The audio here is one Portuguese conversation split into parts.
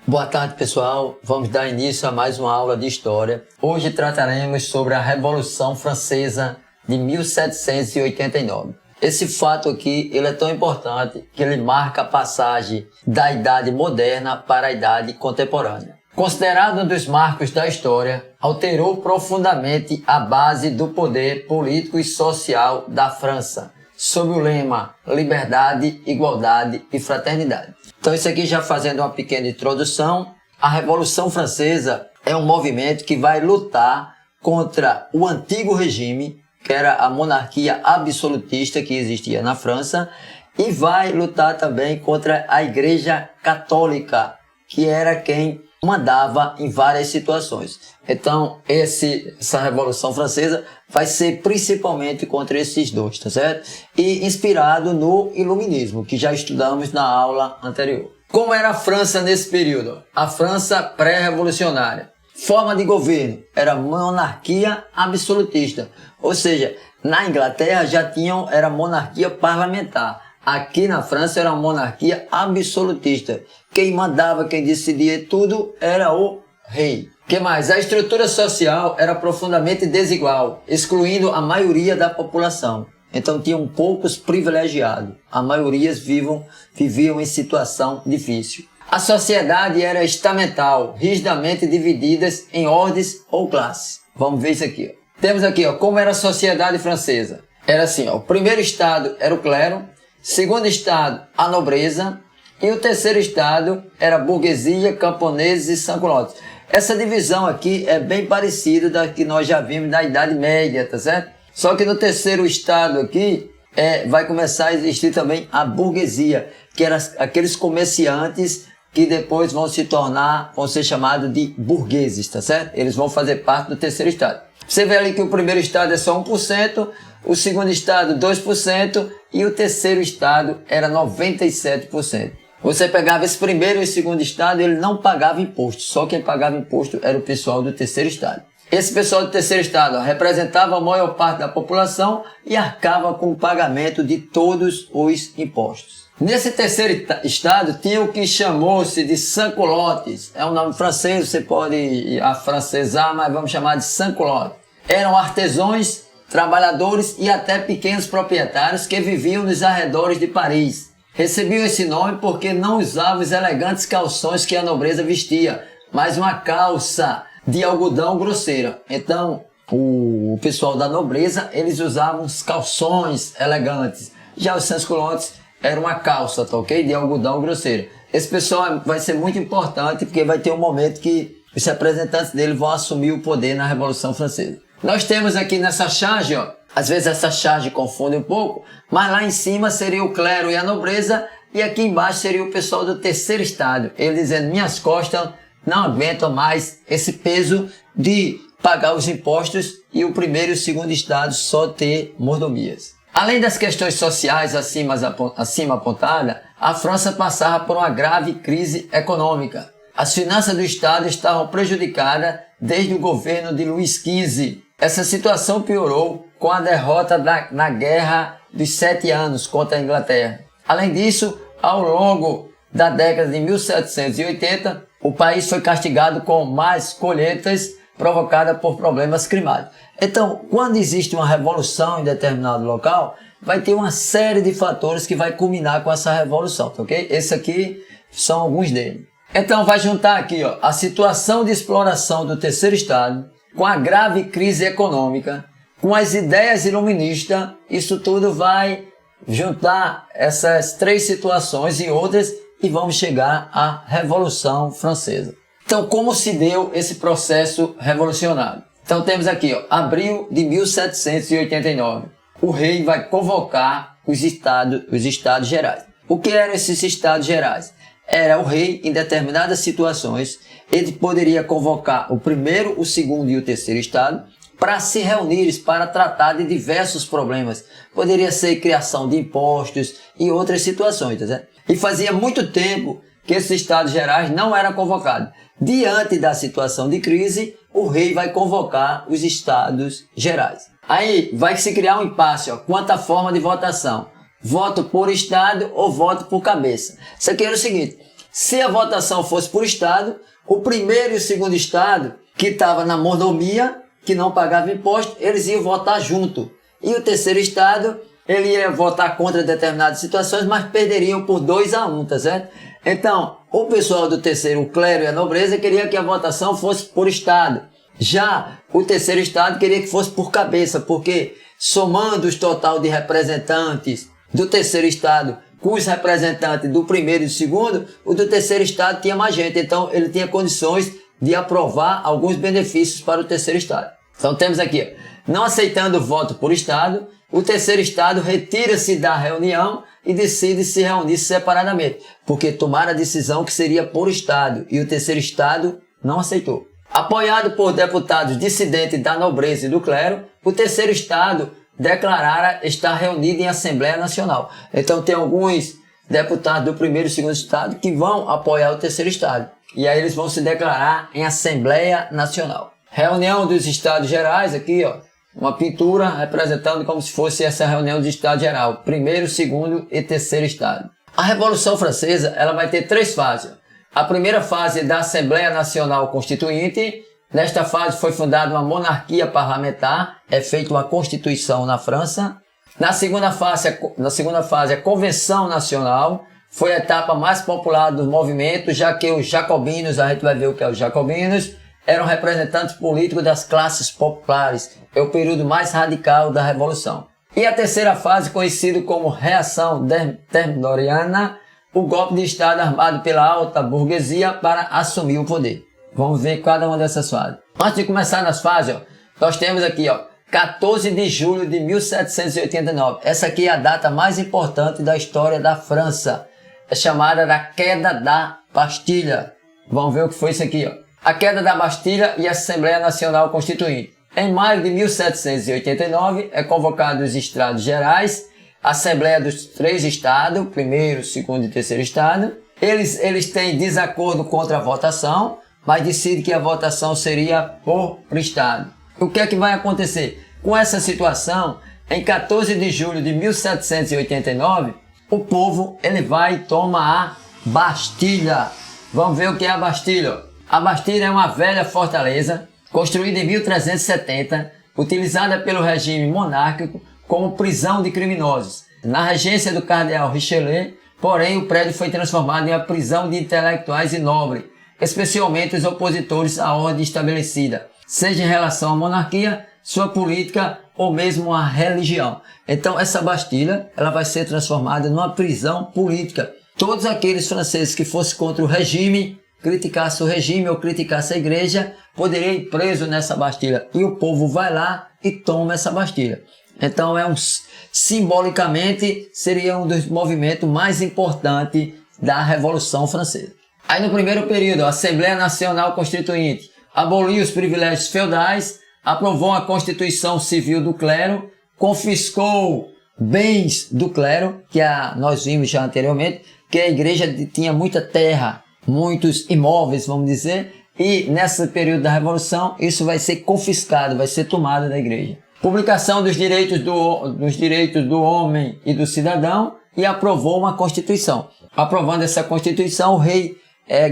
Boa tarde, pessoal. Vamos dar início a mais uma aula de História. Hoje trataremos sobre a Revolução Francesa de 1789. Esse fato aqui ele é tão importante que ele marca a passagem da Idade Moderna para a Idade Contemporânea. Considerado um dos marcos da história, alterou profundamente a base do poder político e social da França, sob o lema Liberdade, Igualdade e Fraternidade. Então isso aqui já fazendo uma pequena introdução, a Revolução Francesa é um movimento que vai lutar contra o antigo regime, que era a monarquia absolutista que existia na França, e vai lutar também contra a Igreja Católica, que era quem mandava em várias situações. Então, essa Revolução Francesa vai ser principalmente contra esses dois, tá certo? E inspirado no Iluminismo, que já estudamos na aula anterior. Como era a França nesse período? A França pré-revolucionária. Forma de governo era monarquia absolutista. Ou seja, na Inglaterra era monarquia parlamentar. Aqui na França era uma monarquia absolutista. Quem mandava, quem decidia tudo era o rei. O que mais? A estrutura social era profundamente desigual, excluindo a maioria da população. Então tinham poucos privilegiados. A maioria viviam em situação difícil. A sociedade era estamental, rigidamente divididas em ordens ou classes. Vamos ver isso aqui. Temos aqui como era a sociedade francesa. Era assim, o primeiro estado era o clero, segundo estado a nobreza e o terceiro estado era a burguesia, camponeses e sans-culottes. Essa divisão aqui é bem parecida da que nós já vimos na Idade Média, tá certo? Só que no terceiro estado aqui vai começar a existir também a burguesia, que eram aqueles comerciantes que depois vão ser chamados de burgueses, tá certo? Eles vão fazer parte do terceiro estado. Você vê ali que o primeiro estado é só 1%, o segundo estado 2% e o terceiro estado era 97%. Você pegava esse primeiro e segundo estado, ele não pagava imposto. Só quem pagava imposto era o pessoal do terceiro estado. Esse pessoal do terceiro estado representava a maior parte da população e arcava com o pagamento de todos os impostos. Nesse terceiro estado tinha o que chamou-se de sans-culottes. É um nome francês, você pode afrancesar, mas vamos chamar de sans-culottes. Eram artesãos, trabalhadores e até pequenos proprietários que viviam nos arredores de Paris. Recebiam esse nome porque não usavam os elegantes calções que a nobreza vestia, mas uma calça de algodão grosseira. Então, o pessoal da nobreza, eles usavam os calções elegantes. Já os sans-culottes era uma calça, tá ok? De algodão grosseira. Esse pessoal vai ser muito importante porque vai ter um momento que os representantes dele vão assumir o poder na Revolução Francesa. Nós temos aqui nessa charge, às vezes essa charge confunde um pouco, mas lá em cima seria o clero e a nobreza, e aqui embaixo seria o pessoal do terceiro estado. Ele dizendo, minhas costas não aguentam mais esse peso de pagar os impostos e o primeiro e o segundo estado só ter mordomias. Além das questões sociais acima apontadas, a França passava por uma grave crise econômica. As finanças do Estado estavam prejudicadas desde o governo de Luís XV. Essa situação piorou com a derrota na Guerra dos 7 Anos contra a Inglaterra. Além disso, ao longo da década de 1780, o país foi castigado com más colheitas provocadas por problemas climáticos. Então, quando existe uma revolução em determinado local, vai ter uma série de fatores que vai culminar com essa revolução, tá ok? Esse aqui são alguns deles. Então, vai juntar aqui a situação de exploração do terceiro estado, com a grave crise econômica, com as ideias iluministas, isso tudo vai juntar essas três situações e outras e vamos chegar à Revolução Francesa. Então, como se deu esse processo revolucionário? Então, temos aqui, abril de 1789. O rei vai convocar os estados gerais. O que eram esses estados gerais? Era o rei, em determinadas situações, ele poderia convocar o primeiro, o segundo e o terceiro estado para se reunirem, para tratar de diversos problemas. Poderia ser criação de impostos e outras situações, tá certo? E fazia muito tempo que esses estados gerais não eram convocados. Diante da situação de crise, o rei vai convocar os estados gerais. Aí vai se criar um impasse, quanto à forma de votação. Voto por estado ou voto por cabeça. Isso aqui era o seguinte, Se a votação fosse por estado, o primeiro e o segundo estado, que estava na mordomia, que não pagava imposto, eles iam votar junto. E o terceiro estado, ele ia votar contra determinadas situações, mas perderiam por 2-1, tá certo? Então, o pessoal do terceiro, o clero e a nobreza, queria que a votação fosse por estado. Já o terceiro estado queria que fosse por cabeça, porque somando os total de representantes do terceiro estado com os representantes do primeiro e do segundo, o do terceiro estado tinha mais gente, então ele tinha condições de aprovar alguns benefícios para o terceiro estado. Então temos aqui, não aceitando o voto por estado, o terceiro estado retira-se da reunião e decide se reunir separadamente, porque tomaram a decisão que seria por estado e o terceiro estado não aceitou. Apoiado por deputados dissidentes da nobreza e do clero, o terceiro estado declarara estar reunido em Assembleia Nacional. Então tem alguns deputados do primeiro e segundo estado que vão apoiar o terceiro estado. E aí eles vão se declarar em Assembleia Nacional. Reunião dos Estados Gerais, aqui ó, uma pintura representando como se fosse essa reunião de Estado Geral. Primeiro, segundo e terceiro estado. A Revolução Francesa ela vai ter 3 fases. A primeira fase da Assembleia Nacional Constituinte. Nesta fase foi fundada uma monarquia parlamentar, é feita uma constituição na França. Na segunda fase, a Convenção Nacional, foi a etapa mais popular do movimento, já que os jacobinos, a gente vai ver o que é os jacobinos, eram representantes políticos das classes populares. É o período mais radical da Revolução. E a terceira fase, conhecida como Reação Termidoriana, o golpe de Estado armado pela alta burguesia para assumir o poder. Vamos ver cada uma dessas fases. Antes de começar nas fases, ó, nós temos aqui, ó, 14 de julho de 1789. Essa aqui é a data mais importante da história da França. É chamada da Queda da Bastilha. Vamos ver o que foi isso aqui, ó. A queda da Bastilha e a Assembleia Nacional Constituinte. Em maio de 1789 é convocado os Estados Gerais, a Assembleia dos 3 estados, primeiro, segundo e terceiro estado. Eles têm desacordo contra a votação, mas decide que a votação seria por estado. O que é que vai acontecer? Com essa situação, em 14 de julho de 1789, o povo ele vai e toma a Bastilha. Vamos ver o que é a Bastilha. A Bastilha é uma velha fortaleza, construída em 1370, utilizada pelo regime monárquico como prisão de criminosos. Na regência do cardeal Richelieu, porém, o prédio foi transformado em uma prisão de intelectuais e nobres, especialmente os opositores à ordem estabelecida, seja em relação à monarquia, sua política ou mesmo à religião. Então essa Bastilha ela vai ser transformada numa prisão política. Todos aqueles franceses que fossem contra o regime, criticassem o regime ou criticassem a igreja, poderiam ir preso nessa Bastilha. E o povo vai lá e toma essa Bastilha. Então simbolicamente seria um dos movimentos mais importantes da Revolução Francesa. Aí no primeiro período, a Assembleia Nacional Constituinte aboliu os privilégios feudais, aprovou a Constituição Civil do Clero, confiscou bens do clero, que nós vimos já anteriormente, que a igreja tinha muita terra, muitos imóveis, vamos dizer, e nesse período da Revolução isso vai ser confiscado, vai ser tomado da igreja. Publicação dos direitos do homem e do cidadão e aprovou uma Constituição. Aprovando essa Constituição, o rei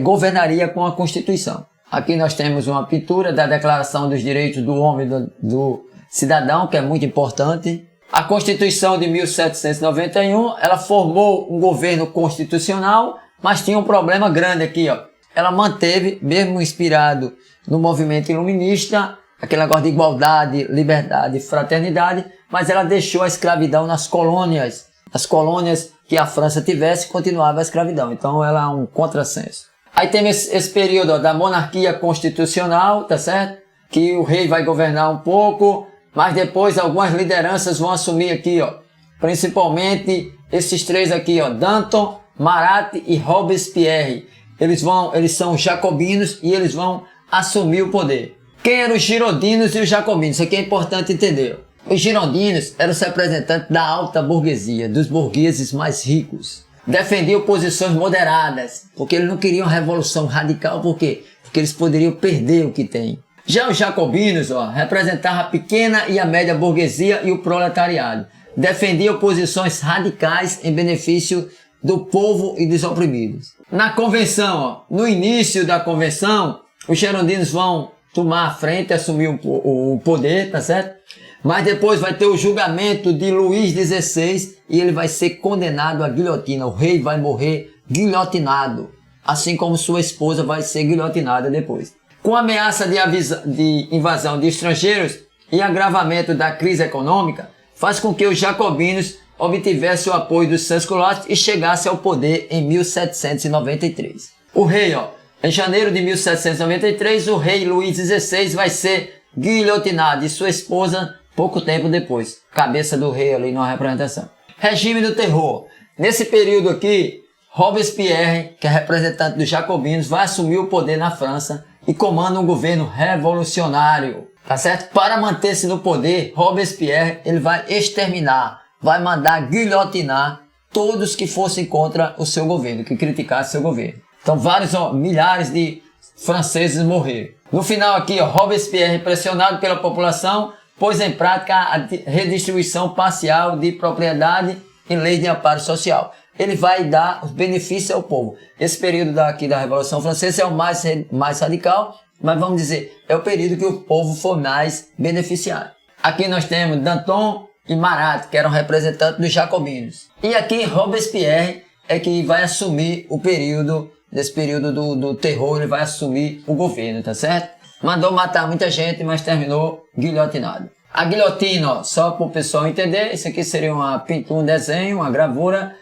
governaria com a Constituição. Aqui nós temos uma pintura da Declaração dos Direitos do Homem e do Cidadão, que é muito importante. A Constituição de 1791, ela formou um governo constitucional, mas tinha um problema grande aqui, ó. Ela manteve, mesmo inspirado no movimento iluminista, aquele negócio de igualdade, liberdade e fraternidade, mas ela deixou a escravidão nas colônias. As colônias que a França tivesse, continuava a escravidão. Então ela é um contrassenso. Aí temos esse período da monarquia constitucional, tá certo? Que o rei vai governar um pouco, mas depois algumas lideranças vão assumir aqui, ó. Principalmente esses 3 aqui, ó. Danton, Marat e Robespierre. Eles são jacobinos e eles vão assumir o poder. Quem eram os girondinos e os jacobinos? Isso aqui é importante entender. Os girondinos eram os representantes da alta burguesia, dos burgueses mais ricos. Defendiam posições moderadas, porque eles não queriam revolução radical. Por quê? Porque eles poderiam perder o que têm. Já os jacobinos representavam a pequena e a média burguesia e o proletariado. Defendiam posições radicais em benefício do povo e dos oprimidos. Na convenção, ó, no início da convenção, os girondinos vão tomar a frente, assumir o poder, tá certo? Mas depois vai ter o julgamento de Luís XVI e ele vai ser condenado à guilhotina. O rei vai morrer guilhotinado, assim como sua esposa vai ser guilhotinada depois. Com a ameaça de invasão de estrangeiros e agravamento da crise econômica, faz com que os jacobinos obtivessem o apoio dos sans-culottes e chegassem ao poder em 1793. O rei, ó, em janeiro de 1793, o rei Luís XVI vai ser guilhotinado e sua esposa pouco tempo depois. Cabeça do rei ali na representação. Regime do terror. Nesse período aqui, Robespierre, que é representante dos jacobinos, vai assumir o poder na França e comanda um governo revolucionário. Tá certo? Para manter-se no poder, Robespierre ele vai exterminar, vai mandar guilhotinar todos que fossem contra o seu governo, que criticassem seu governo. Então milhares de franceses morreram. No final aqui, Robespierre, pressionado pela população, pôs em prática a redistribuição parcial de propriedade em leis de amparo social. Ele vai dar os benefícios ao povo. Esse período aqui da Revolução Francesa é o mais radical, mas vamos dizer, é o período que o povo foi mais beneficiado. Aqui nós temos Danton e Marat, que eram representantes dos jacobinos. E aqui Robespierre é que vai assumir o período, nesse período do terror, ele vai assumir o governo, tá certo? Mandou matar muita gente, mas terminou guilhotinado. A guilhotina, ó, só para o pessoal entender, isso aqui seria uma pintura, um desenho, uma gravura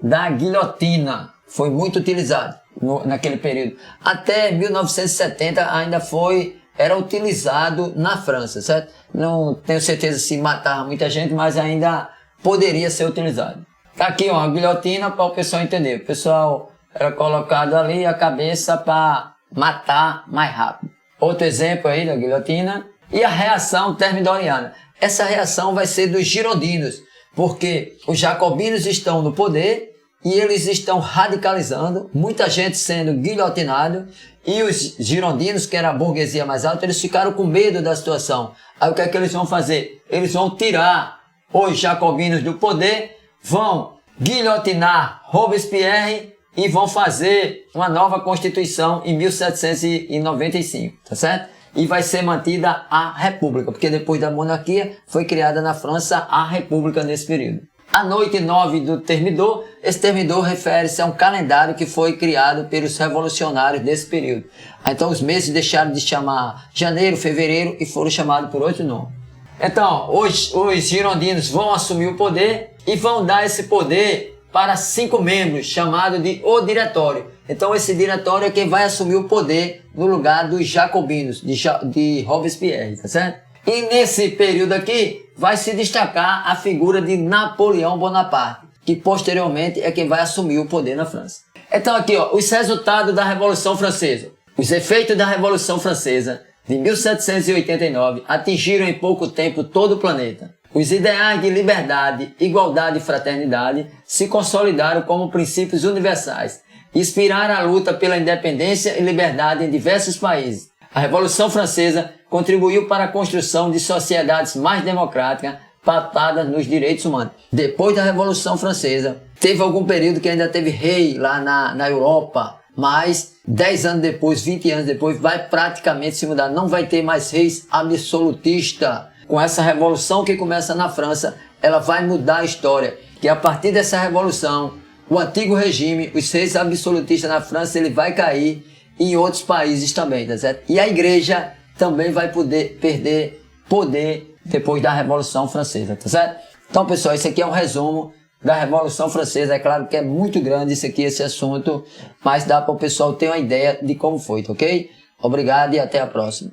da guilhotina. Foi muito utilizado naquele período. Até 1970 ainda era utilizado na França, certo? Não tenho certeza se matava muita gente, mas ainda poderia ser utilizado. Tá aqui, ó, a guilhotina para o pessoal entender. O pessoal era colocado ali a cabeça para matar mais rápido. Outro exemplo aí da guilhotina. E a reação termidoriana. Essa reação vai ser dos girondinos, porque os jacobinos estão no poder e eles estão radicalizando, muita gente sendo guilhotinado, e os girondinos, que era a burguesia mais alta, eles ficaram com medo da situação. Aí o que é que eles vão fazer? Eles vão tirar os jacobinos do poder, vão guilhotinar Robespierre e vão fazer uma nova Constituição em 1795, tá certo? E vai ser mantida a República, porque depois da monarquia foi criada na França a República nesse período. A noite 9 do Thermidor, esse Thermidor refere-se a um calendário que foi criado pelos revolucionários desse período. Então os meses deixaram de chamar janeiro, fevereiro e foram chamados por outro nome. Então os girondinos vão assumir o poder e vão dar esse poder para 5 membros, chamado de o Diretório. Então esse diretório é quem vai assumir o poder no lugar dos jacobinos, de Robespierre, tá certo? E nesse período aqui vai se destacar a figura de Napoleão Bonaparte, que posteriormente é quem vai assumir o poder na França. Então aqui, ó, os resultados da Revolução Francesa. Os efeitos da Revolução Francesa de 1789 atingiram em pouco tempo todo o planeta. Os ideais de liberdade, igualdade e fraternidade se consolidaram como princípios universais e inspiraram a luta pela independência e liberdade em diversos países. A Revolução Francesa contribuiu para a construção de sociedades mais democráticas, pautadas nos direitos humanos. Depois da Revolução Francesa, teve algum período que ainda teve rei lá na Europa, mas 10 anos depois, 20 anos depois, vai praticamente se mudar. Não vai ter mais reis absolutistas. Com essa revolução que começa na França, ela vai mudar a história. Que a partir dessa revolução, o antigo regime, os reis absolutistas na França, ele vai cair e em outros países também, tá certo? E a igreja também vai perder poder depois da Revolução Francesa, tá certo? Então, pessoal, esse aqui é um resumo da Revolução Francesa. É claro que é muito grande esse assunto, mas dá para o pessoal ter uma ideia de como foi, tá ok? Obrigado e até a próxima.